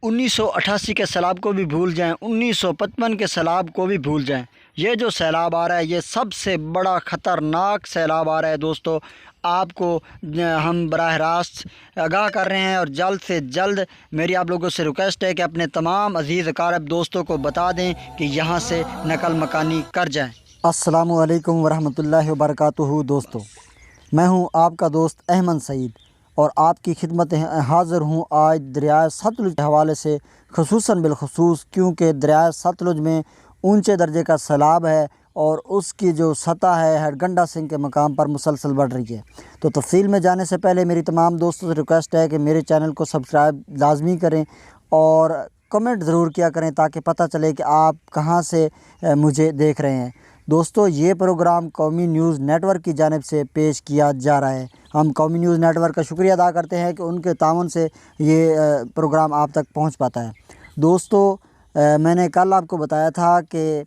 1988 के सैलाब को भी भूल जाएं, 1955 के सैलाब को भी भूल जाएं। ये जो सैलाब आ रहा है ये सबसे बड़ा ख़तरनाक सैलाब आ रहा है दोस्तों। आपको हम बराह रास्त आगाह कर रहे हैं और जल्द से जल्द मेरी आप लोगों से रिक्वेस्ट है कि अपने तमाम अजीज़ अकारब दोस्तों को बता दें कि यहाँ से नकल मकानी कर जाएं। अस्सलामु अलैकुम वरहमतुल्लाहि वबरकातुहू। दोस्तों, मैं हूँ आपका दोस्त अहमद सईद और आपकी खिदमत हाज़िर हूँ आज दरिया सतलुज के हवाले से, ख़ुसूसन बिलखसूस क्योंकि दरिया सतलुज में ऊंचे दर्जे का सैलाब है और उसकी जो सतह है गंडा सिंह के मकाम पर मुसलसल बढ़ रही है। तो तफसील में जाने से पहले मेरी तमाम दोस्तों से रिक्वेस्ट है कि मेरे चैनल को सब्सक्राइब लाजमी करें और कमेंट ज़रूर किया करें ताकि पता चले कि आप कहाँ से मुझे देख रहे हैं। दोस्तों, ये प्रोग्राम कौमी न्यूज़ नेटवर्क की जानिब से पेश किया जा रहा है। हम कौमी न्यूज़ नेटवर्क का शुक्रिया अदा करते हैं कि उनके ताउन से ये प्रोग्राम आप तक पहुंच पाता है। दोस्तों, मैंने कल आपको बताया था कि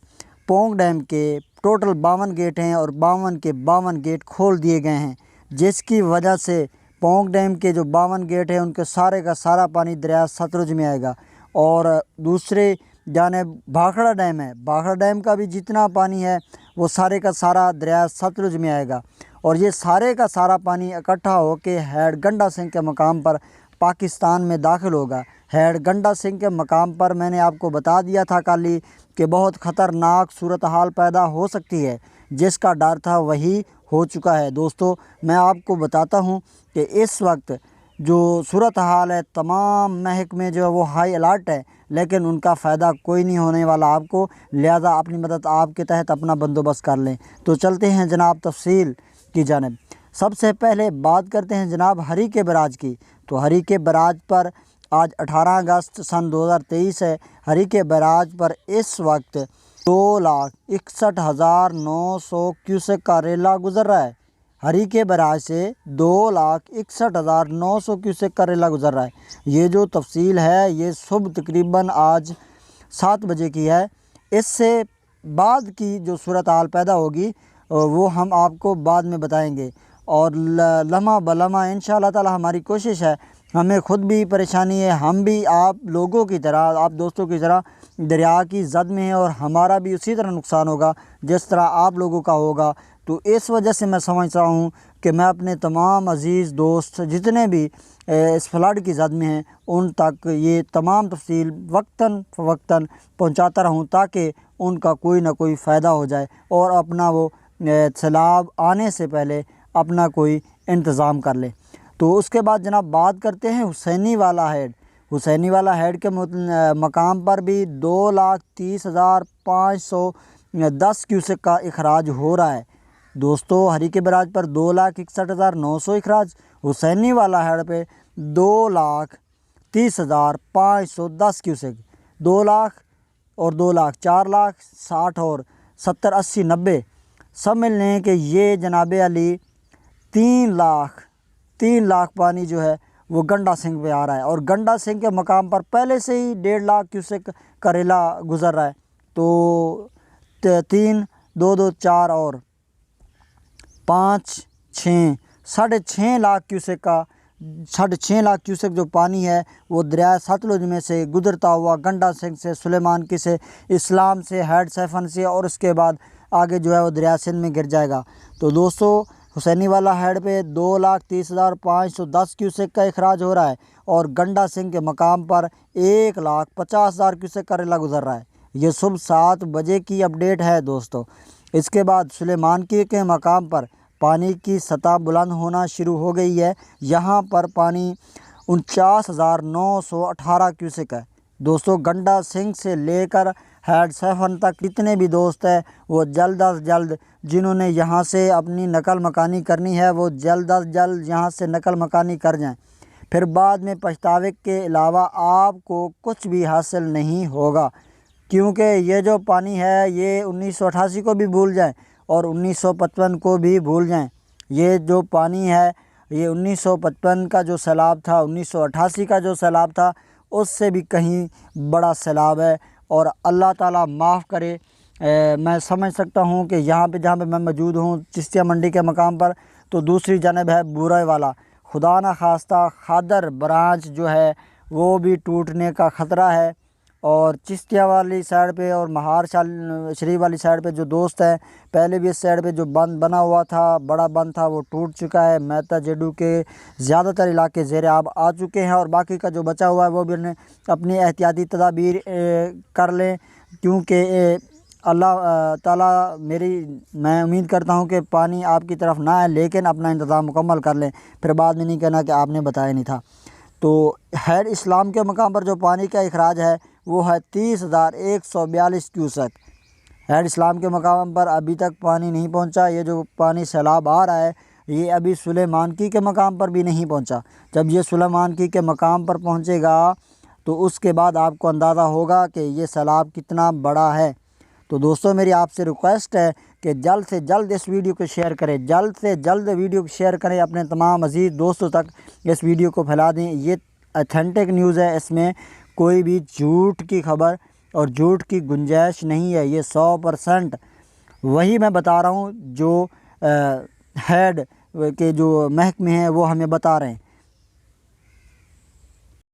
पोंग डैम के टोटल 52 गेट हैं और 52 के 52 गेट खोल दिए गए हैं, जिसकी वजह से पोंग डैम के जो 52 गेट हैं उनके सारे का सारा पानी दरिया सतलुज में आएगा। और दूसरे जाने भाखड़ा डैम है, भाखड़ा डैम का भी जितना पानी है वो सारे का सारा दरिया सतलुज में आएगा और ये सारे का सारा पानी इकट्ठा होकर हेड गंडा सिंह के मकाम पर पाकिस्तान में दाखिल होगा। हेड गंडा सिंह के मकाम पर मैंने आपको बता दिया था कल ही कि बहुत ख़तरनाक सूरत हाल पैदा हो सकती है, जिसका डर था वही हो चुका है। दोस्तों, मैं आपको बताता हूँ कि इस वक्त जो सूरत हाल है तमाम महकमे जो है वो हाई अलर्ट है, लेकिन उनका फ़ायदा कोई नहीं होने वाला आपको, लिहाजा अपनी मदद आपके तहत अपना बंदोबस्त कर लें। तो चलते हैं जनाब तफसील की जानिब। सबसे पहले बात करते हैं जनाब हरी के बराज की। तो हरी के बराज पर आज 18 अगस्त सन 2023 है। हरी के बराज पर इस वक्त 2,61,900 क्यूसेक का रेला गुज़र रहा है। हरी के बराज से 2,61,900 क्यूसेक का रेला गुज़र रहा है। ये जो तफसील है ये सुबह तकरीबन आज 7 बजे की है। इससे बाद की जो सूरत हाल पैदा होगी वो हम आपको बाद में बताएंगे और लम्हा बलम्हा इंशाअल्लाह ताला हमारी कोशिश है, हमें ख़ुद भी परेशानी है, हम भी आप लोगों की तरह, आप दोस्तों की तरह दरिया की जद में हैं और हमारा भी उसी तरह नुकसान होगा जिस तरह आप लोगों का होगा। तो इस वजह से मैं समझता हूँ कि मैं अपने तमाम अज़ीज़ दोस्त जितने भी इस फ्लड की जद में हैं उन तक ये तमाम तफसील वक्तन फ़वक्तन पहुँचाता रहूँ ताकि उनका कोई ना कोई फ़ायदा हो जाए और अपना वो सैलाब आने से पहले अपना कोई इंतज़ाम कर ले। तो उसके बाद जनाब बात करते हैं हुसैनी वाला हेड। हुसैनी वाला हेड के मकाम पर भी 2,30,510 क्यूसेक का अखराज हो रहा है। दोस्तों, हरी के बराज पर 2,61,900 अखराज, हुसैनी वाला हेड पे 2,30,510 क्यूसेक। 2 लाख और 2 लाख 4 लाख 60 और 70 80 90 सब मिल लें कि ये जनाब अली 3 लाख पानी जो है वो गंडा सिंह पे आ रहा है और गंडा सिंह के मकाम पर पहले से ही 1.5 लाख क्यूसेक का रेला गुज़र रहा है। तो 3 2 2 4 और 5 6 6.5 लाख क्यूसेक का 6.5 लाख क्यूसेक जो पानी है वो दरिया सतलुज में से गुजरता हुआ गंडा सिंह से, सुलेमान की से, इस्लाम से, हेड सैफन से और उसके बाद आगे जो है वो दरिया सिंध में गिर जाएगा। तो दोस्तों, हुसैनी वाला हेड पे 2,30,510 क्यूसेक का अखराज हो रहा है और गंडा सिंह के मकाम पर 1,50,000 क्यूसेक का रेला गुजर रहा है। ये सुबह 7 बजे की अपडेट है दोस्तों। इसके बाद सुलेमान की के मकाम पर पानी की सतह बुलंद होना शुरू हो गई है। यहाँ पर पानी 49,918 क्यूसेक है। दोस्तों, गंडा सिंह से लेकर हेड सैफन तक जितने भी दोस्त हैं वो जल्द अज जल्द जिन्होंने यहाँ से अपनी नकल मकानी करनी है वो जल्द अज जल्द यहाँ से नकल मकानी कर जाएं, फिर बाद में पछतावे के अलावा आपको कुछ भी हासिल नहीं होगा। क्योंकि ये जो पानी है ये 1988 को भी भूल जाएं और 1955 को भी भूल जाएं। ये जो पानी है ये 1955 का जो सैलाब था, 1988 का जो सैलाब था उससे भी कहीं बड़ा सैलाब है और अल्लाह ताला माफ़ करे। मैं समझ सकता हूँ कि यहाँ पे जहाँ पे मैं मौजूद हूँ चिश्तिया मंडी के मकाम पर, तो दूसरी जानब है बुराई वाला, खुदा न खास्ता खादर ब्रांच जो है वो भी टूटने का ख़तरा है। और चिश्तिया वाली साइड पे और महार शरीफ वाली साइड पे जो दोस्त हैं, पहले भी इस साइड पे जो बंद बना हुआ था, बड़ा बंद था, वो टूट चुका है। मेहता जेडू के ज़्यादातर इलाके ज़ेर आब आ चुके हैं और बाकी का जो बचा हुआ है वो भी अपनी एहतियाती तदाबीर कर लें, क्योंकि अल्लाह ताला मैं उम्मीद करता हूँ कि पानी आपकी तरफ ना आए, लेकिन अपना इंतज़ाम मुकम्मल कर लें, फिर बाद में नहीं कहना कि आपने बताया नहीं था। तो हैड इस्लाम के मकाम पर जो पानी का अखराज है वो है 30,142 क्यूसेक। हैड इस्लाम के मकाम पर अभी तक पानी नहीं पहुंचा। ये जो पानी सैलाब आ रहा है ये अभी सुलेमानकी के मकाम पर भी नहीं पहुंचा। जब ये सुलेमानकी के मकाम पर पहुंचेगा तो उसके बाद आपको अंदाज़ा होगा कि ये सैलाब कितना बड़ा है। तो दोस्तों मेरी आपसे रिक्वेस्ट है कि जल्द से जल्द इस वीडियो को शेयर करें, जल्द से जल्द वीडियो को शेयर करें, अपने तमाम अजीज़ दोस्तों तक इस वीडियो को फैला दें। ये ऑथेंटिक न्यूज़ है, इसमें कोई भी झूठ की खबर और झूठ की गुंजाइश नहीं है। ये 100% वही मैं बता रहा हूँ जो हेड के जो महकमे हैं वो हमें बता रहे हैं।